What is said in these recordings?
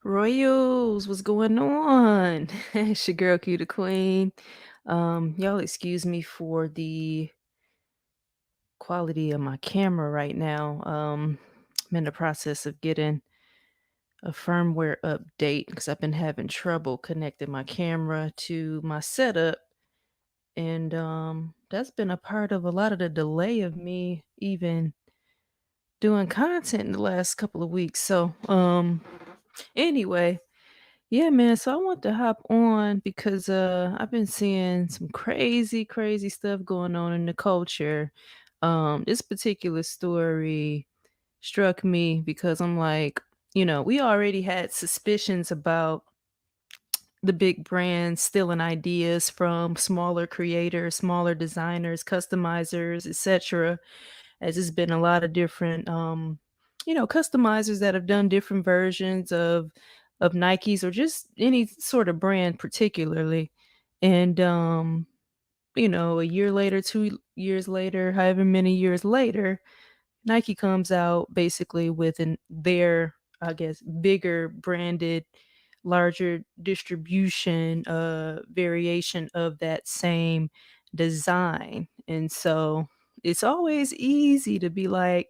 Royals, what's going on? It's your girl Q the Queen. Y'all excuse me for the quality of my camera right now. I'm in the process of getting a firmware update because I've been having trouble connecting my camera to my setup. And that's been a part of a lot of the delay of me even doing content in the last couple of weeks. Anyway, yeah, man. So I want to hop on because I've been seeing some crazy stuff going on in the culture. This particular story struck me because I'm like, we already had suspicions about the big brands stealing ideas from smaller creators, smaller designers, customizers, etc. As it's been a lot of different customizers that have done different versions of Nikes or just any sort of brand particularly. And a year later, 2 years later, however many years later, Nike comes out basically with their, I guess, bigger branded, larger distribution variation of that same design. And so it's always easy to be like,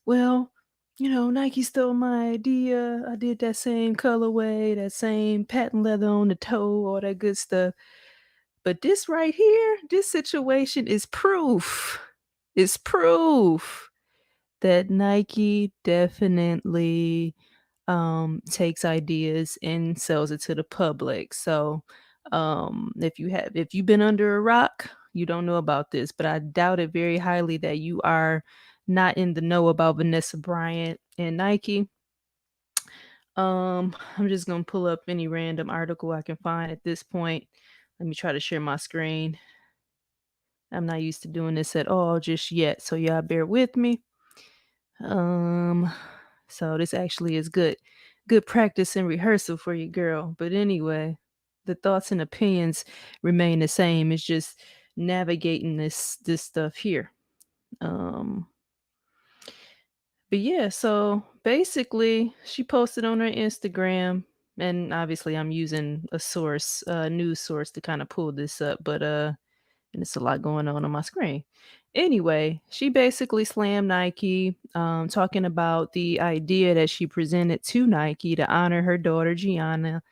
well, Nike stole my idea. I did that same colorway, that same patent leather on the toe, all that good stuff. But this right here, this situation is proof. It's proof that Nike definitely takes ideas and sells it to the public. So if you've been under a rock, you don't know about this, but I doubt it very highly that you are not in the know about Vanessa Bryant and Nike. I'm just gonna pull up any random article I can find at this point. Let me try to share my screen. I'm not used to doing this at all just yet, so y'all bear with me. Um, so this actually is good practice and rehearsal for you, girl. But anyway, the thoughts and opinions remain the same. It's just navigating this stuff here. Um, but yeah, so basically she posted on her Instagram, and obviously I'm using a source, a news source to kind of pull this up, but and it's a lot going on my screen. Anyway, she basically slammed Nike, talking about the idea that she presented to Nike to honor her daughter Gianna.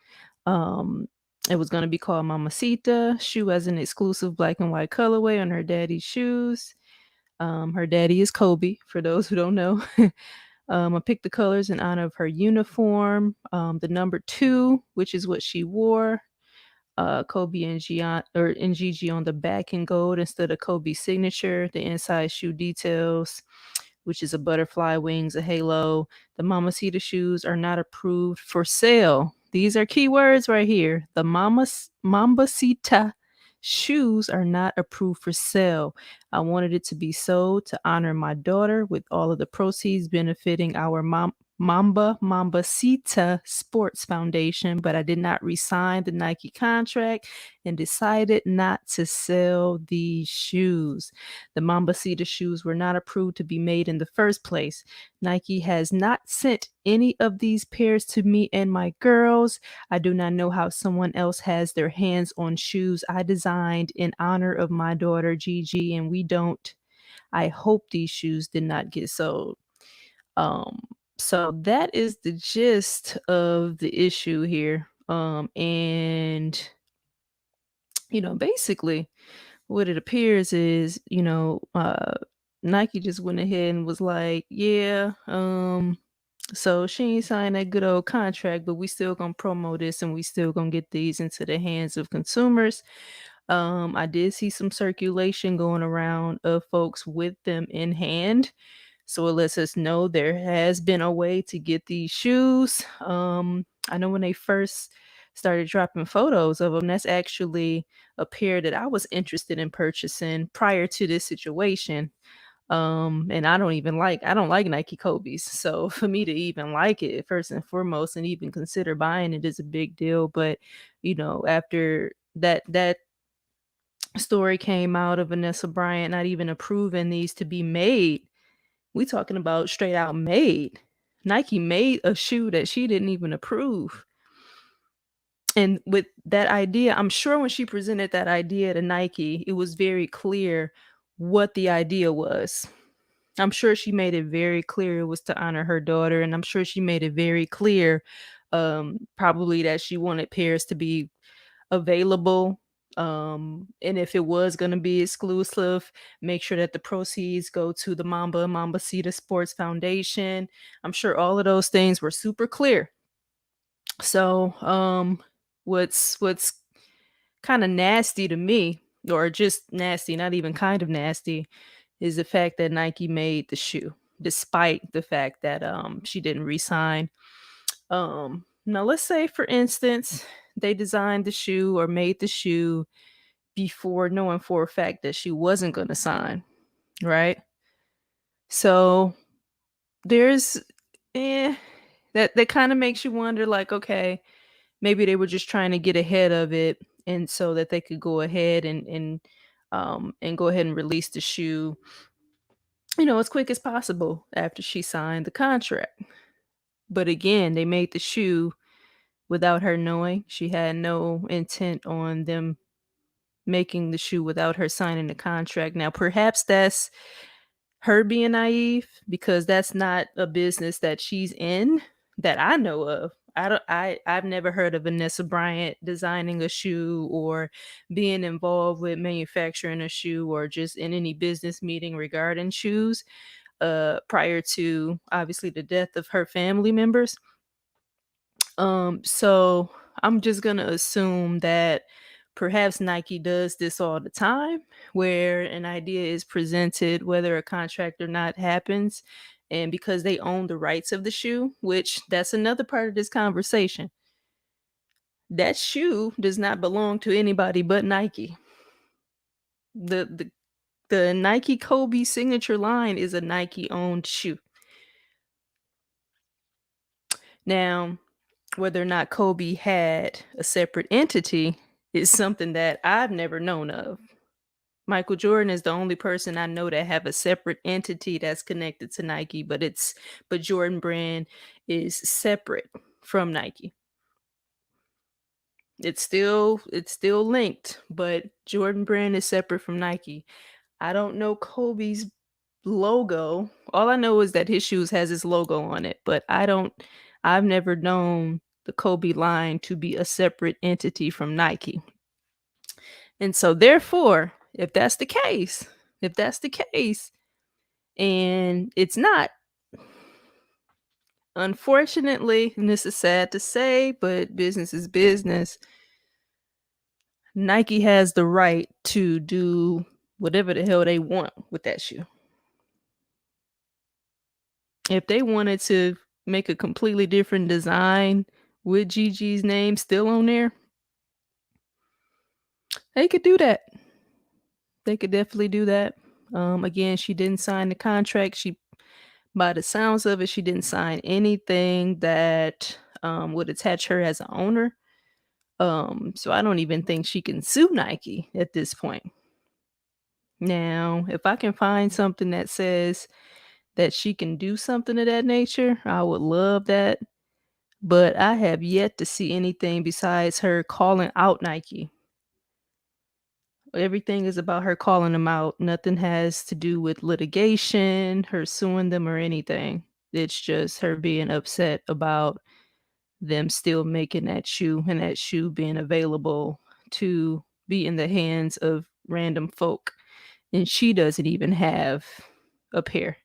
Um, it was going to be called Mamacita, shoe as an exclusive black and white colorway on her daddy's shoes. Her daddy is Kobe, for those who don't know. I picked the colors in honor of her uniform, the number 2, which is what she wore, Kobe and Gian or and Gigi on the back in gold instead of Kobe's signature. The inside shoe details, which is a butterfly wings, a halo. The Mamacita shoes are not approved for sale. These are key words right here. The Mambacita shoes are not approved for sale. I wanted it to be sold to honor my daughter, with all of the proceeds benefiting our Mambacita Sports Foundation, but I did not re-sign the Nike contract and decided not to sell these shoes. The Mambacita shoes were not approved to be made in the first place. Nike has not sent any of these pairs to me and my girls. I do not know how someone else has their hands on shoes I designed in honor of my daughter Gigi, and we don't. I hope these shoes did not get sold. Um, so that is the gist of the issue here. And basically what it appears is, Nike just went ahead and was like, yeah, so she ain't signed that good old contract, but we still gonna promo this and we still gonna get these into the hands of consumers. I did see some circulation going around of folks with them in hand. So it lets us know there has been a way to get these shoes. I know when they first started dropping photos of them, that's actually a pair that I was interested in purchasing prior to this situation. And I don't like Nike Kobe's. So for me to even like it, first and foremost, and even consider buying it is a big deal. But after that story came out of Vanessa Bryant not even approving these to be made, we talking about straight out made. Nike made a shoe that she didn't even approve. And with that idea, I'm sure when she presented that idea to Nike, it was very clear what the idea was. I'm sure she made it very clear it was to honor her daughter, and I'm sure she made it very clear, probably that she wanted pairs to be available. And if it was going to be exclusive, make sure that the proceeds go to the Mambasita Sports Foundation. I'm sure all of those things were super clear. So, what's kind of nasty to me, or just nasty, not even kind of nasty, is the fact that Nike made the shoe, despite the fact that she didn't resign. Now let's say, for instance, they designed the shoe or made the shoe before knowing for a fact that she wasn't going to sign, right? So there's eh, that kind of makes you wonder, like, okay, maybe they were just trying to get ahead of it, and so that they could go ahead and go ahead and release the shoe, as quick as possible after she signed the contract. But again, they made the shoe without her knowing. She had no intent on them making the shoe without her signing the contract. Now, perhaps that's her being naive, because that's not a business that she's in that I know of. I've never heard of Vanessa Bryant designing a shoe or being involved with manufacturing a shoe or just in any business meeting regarding shoes prior to obviously the death of her family members. So I'm just gonna assume that perhaps Nike does this all the time, where an idea is presented, whether a contract or not happens, and because they own the rights of the shoe, which that's another part of this conversation. That shoe does not belong to anybody but Nike. The the Nike Kobe signature line is a Nike owned shoe. Now, whether or not Kobe had a separate entity is something that I've never known of. Michael Jordan is the only person I know that have a separate entity that's connected to Nike, but Jordan brand is separate from Nike. It's still linked, but Jordan brand is separate from Nike. I don't know Kobe's logo. All I know is that his shoes has his logo on it, but I've never known the Kobe line to be a separate entity from Nike. And so therefore, if that's the case, and it's not, unfortunately, and this is sad to say, but business is business. Nike has the right to do whatever the hell they want with that shoe. If they wanted to make a completely different design with Gigi's name still on there, they could do that. They could definitely do that. Again, she didn't sign the contract. By the sounds of it, she didn't sign anything that would attach her as an owner. So I don't even think she can sue Nike at this point. Now, if I can find something that says that she can do something of that nature, I would love that. But I have yet to see anything besides her calling out Nike. Everything is about her calling them out. Nothing has to do with litigation, her suing them, or anything. It's just her being upset about them still making that shoe and that shoe being available to be in the hands of random folk. And she doesn't even have a pair.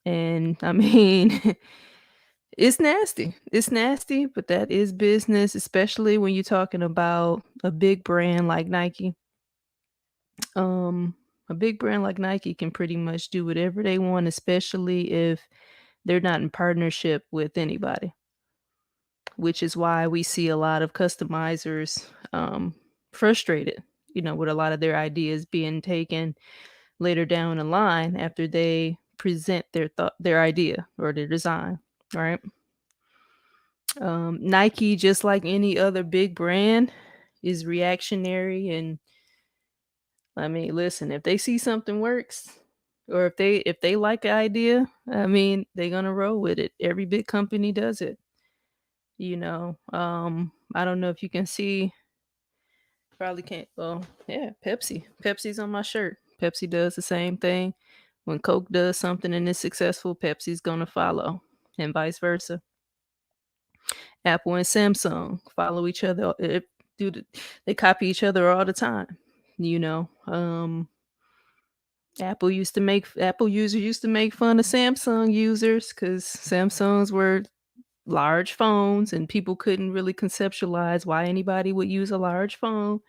And I mean, it's nasty. It's nasty, but that is business, especially when you're talking about a big brand like Nike. Um, a big brand like Nike can pretty much do whatever they want, especially if they're not in partnership with anybody, which is why we see a lot of customizers frustrated, with a lot of their ideas being taken later down the line after they present their idea or their design, right? Nike, just like any other big brand, is reactionary. And I mean, listen, if they see something works, Or if they like an idea, I mean, they're gonna roll with it. Every big company does it, you know. I don't know if you can see, probably can't. Well, yeah, Pepsi. Pepsi's on my shirt. Pepsi does the same thing. When Coke does something and is successful, Pepsi's gonna follow, and vice versa. Apple and Samsung follow each other. They copy each other all the time. You know, Apple users used to make fun of Samsung users because Samsungs were large phones and people couldn't really conceptualize why anybody would use a large phone.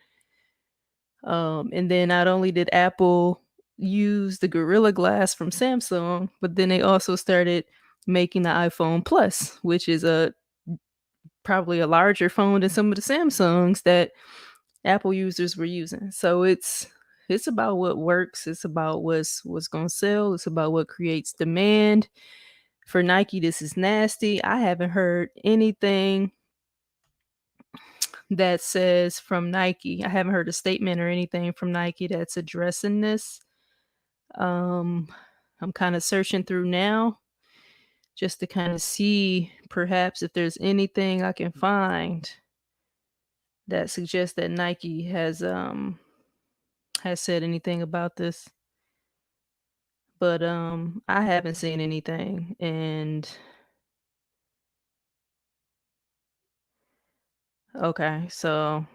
And then not only did Apple use the Gorilla Glass from Samsung, but then they also started making the iPhone Plus, which is a probably a larger phone than some of the Samsungs that Apple users were using. So it's about what works. It's about what's gonna sell. It's about what creates demand. For Nike, this is nasty. I haven't heard anything that says from Nike. I haven't heard a statement or anything from Nike that's addressing this. Um, I'm kind of searching through now just to kind of see perhaps if there's anything I can find that suggests that Nike has said anything about this. But I haven't seen anything. And okay, so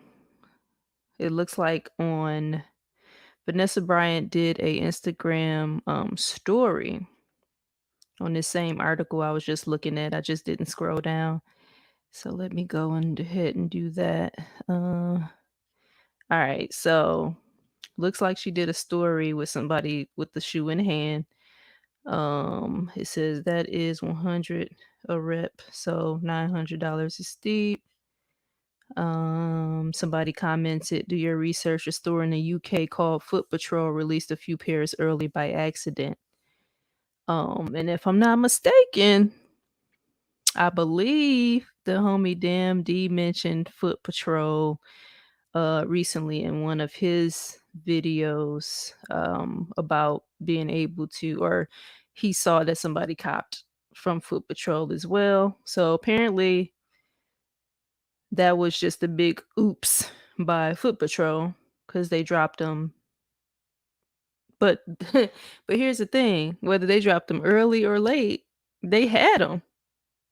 it looks like on Vanessa Bryant did a Instagram story on this same article I was just looking at. I just didn't scroll down. So let me go and ahead and do that. All right. So looks like she did a story with somebody with the shoe in hand. It says that is 100 a rep, so $900 is steep. Somebody commented, "Do your research. A store in the UK called Foot Patrol released a few pairs early by accident." And if I'm not mistaken, I believe the homie Damn D mentioned Foot Patrol recently in one of his videos about being able to, or he saw that somebody copped from Foot Patrol as well. So apparently that was just a big oops by Foot Patrol because they dropped them. But but here's the thing: whether they dropped them early or late, they had them.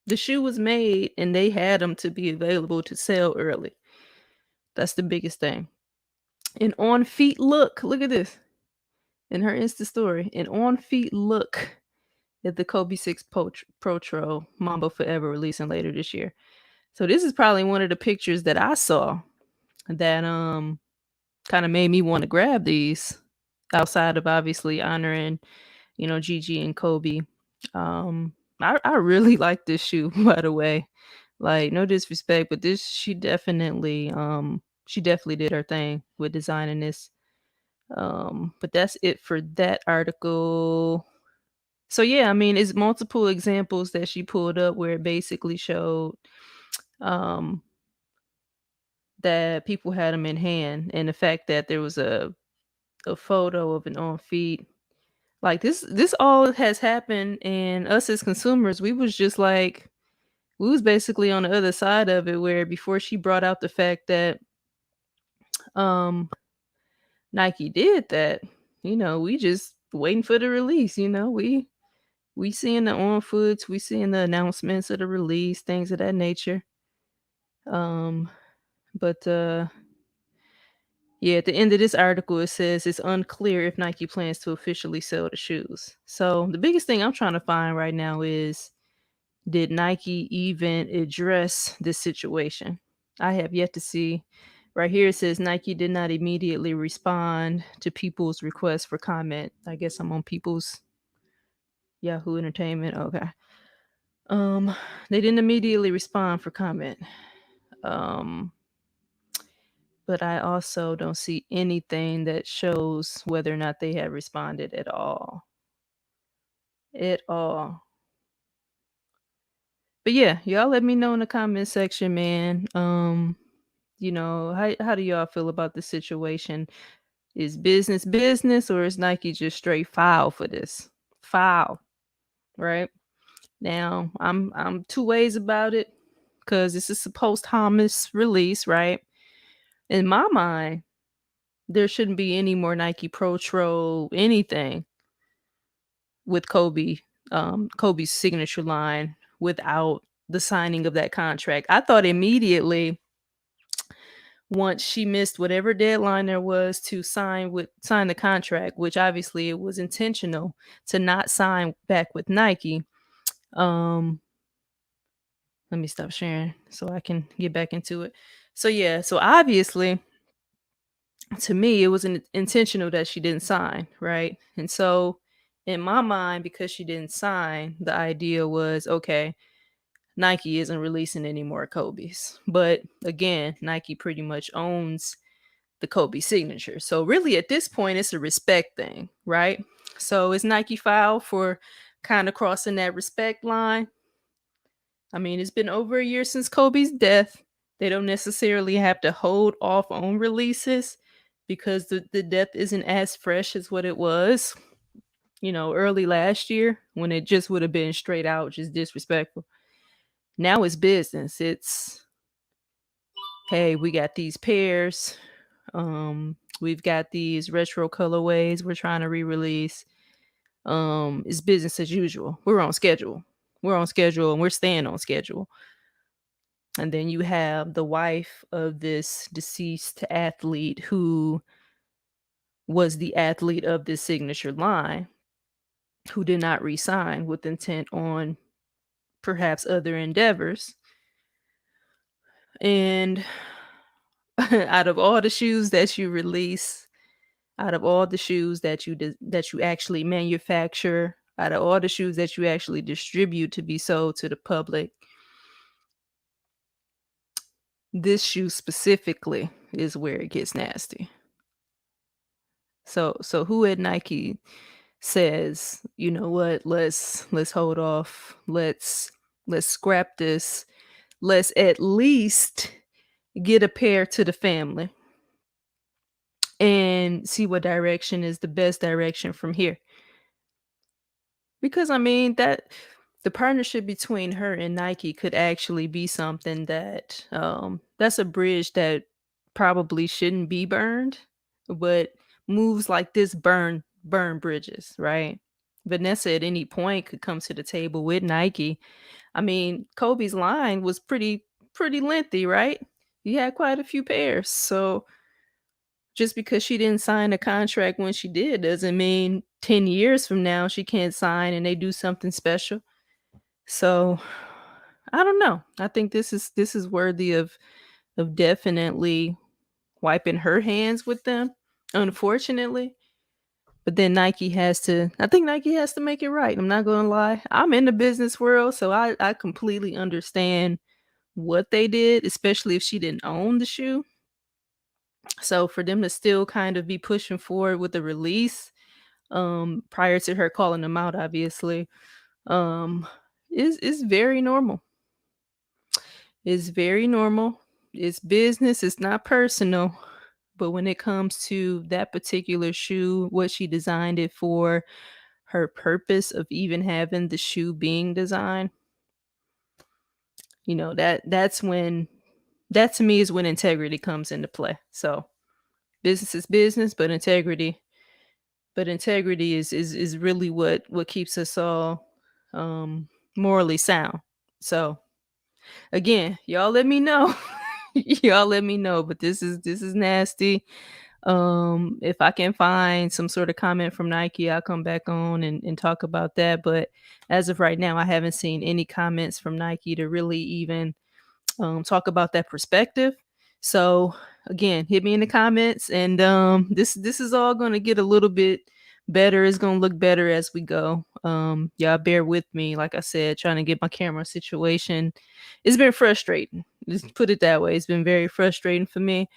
The shoe was made, and they had them to be available to sell early. That's the biggest thing. And on feet, look at this in her Insta story. And on feet, look at the Kobe 6 Pro Mambo Forever releasing later this year. So this is probably one of the pictures that I saw that kind of made me want to grab these outside of obviously honoring, Gigi and Kobe. I really like this shoe, by the way. Like, no disrespect, but this she definitely did her thing with designing this. But that's it for that article. So yeah, I mean, it's multiple examples that she pulled up where it basically showed um that people had them in hand, and the fact that there was a photo of an on feet. Like this all has happened, and us as consumers, we was basically on the other side of it, where before she brought out the fact that um Nike did that, we just waiting for the release, we seeing the on foots, we seeing the announcements of the release, things of that nature. Um but Yeah, at the end of this article, it says it's unclear if Nike plans to officially sell the shoes. So the biggest thing I'm trying to find right now is, did Nike even address this situation? I have yet to see. Right here it says Nike did not immediately respond to people's request for comment. I guess I'm on people's Yahoo Entertainment. Okay. Um, they didn't immediately respond for comment. Um, but I also don't see anything that shows whether or not they have responded at all. At all. But yeah, y'all let me know in the comment section, man. How do y'all feel about the situation? Is business business, or is Nike just straight foul for this? Foul, right? Now, I'm two ways about it because this is a posthumous release, right? In my mind, there shouldn't be any more Nike Pro Tro anything with Kobe's signature line without the signing of that contract. I thought immediately once she missed whatever deadline there was to sign the contract, which obviously it was intentional to not sign back with Nike. Um, let me stop sharing so I can get back into it. So yeah, so obviously to me it was intentional that she didn't sign, right? And so in my mind, because she didn't sign, the idea was okay, Nike isn't releasing any more Kobe's. But again, Nike pretty much owns the Kobe signature. So really at this point it's a respect thing, right? So is Nike foul for kind of crossing that respect line? I mean, it's been over a year since Kobe's death. They don't necessarily have to hold off on releases because the death isn't as fresh as what it was, early last year when it just would have been straight out just disrespectful. Now it's business. It's, hey, we got these pairs. We've got these retro colorways we're trying to re-release. It's business as usual. We're on schedule. We're on schedule and we're staying on schedule. And then you have the wife of this deceased athlete who was the athlete of this signature line who did not resign with intent on perhaps other endeavors. And out of all the shoes that you release, out of all the shoes that you actually manufacture, out of all the shoes that you actually distribute to be sold to the public, this shoe specifically is where it gets nasty. So who at Nike says, you know what, let's hold off. Let's scrap this. Let's at least get a pair to the family and see what direction is the best direction from here. Because I mean that the partnership between her and Nike could actually be something that's a bridge that probably shouldn't be burned, but moves like this burn bridges, right? Vanessa at any point could come to the table with Nike. I mean, Kobe's line was pretty lengthy, right? He had quite a few pairs. So just because she didn't sign a contract when she did doesn't mean 10 years from now she can't sign and they do something special. So I don't know. I think this is worthy of definitely wiping her hands with them, unfortunately. But then I think Nike has to make it right. I'm not gonna lie. I'm in the business world, so I completely understand what they did, especially if she didn't own the shoe. So for them to still kind of be pushing forward with the release, prior to her calling them out, obviously, um, is very normal. It's very normal. It's business. It's not personal. But when it comes to that particular shoe, what she designed it for, her purpose of even having the shoe being designed, that to me is when integrity comes into play. So business is business, but integrity is really what keeps us all um morally sound. So again, y'all let me know. Y'all let me know, but this is nasty. If I can find some sort of comment from Nike, I'll come back on and talk about that. But as of right now, I haven't seen any comments from Nike to really even talk about that perspective. So again, hit me in the comments, and this is all going to get a little bit better. It's going to look better as we go. Y'all bear with me. Like I said, trying to get my camera situation. It's been frustrating. Let's put it that way. It's been very frustrating for me,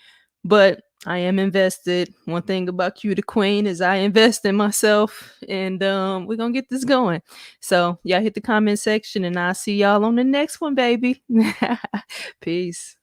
but I am invested. One thing about Q the Queen is I invest in myself, and we're gonna get this going. So y'all hit the comment section, and I'll see y'all on the next one, baby. Peace.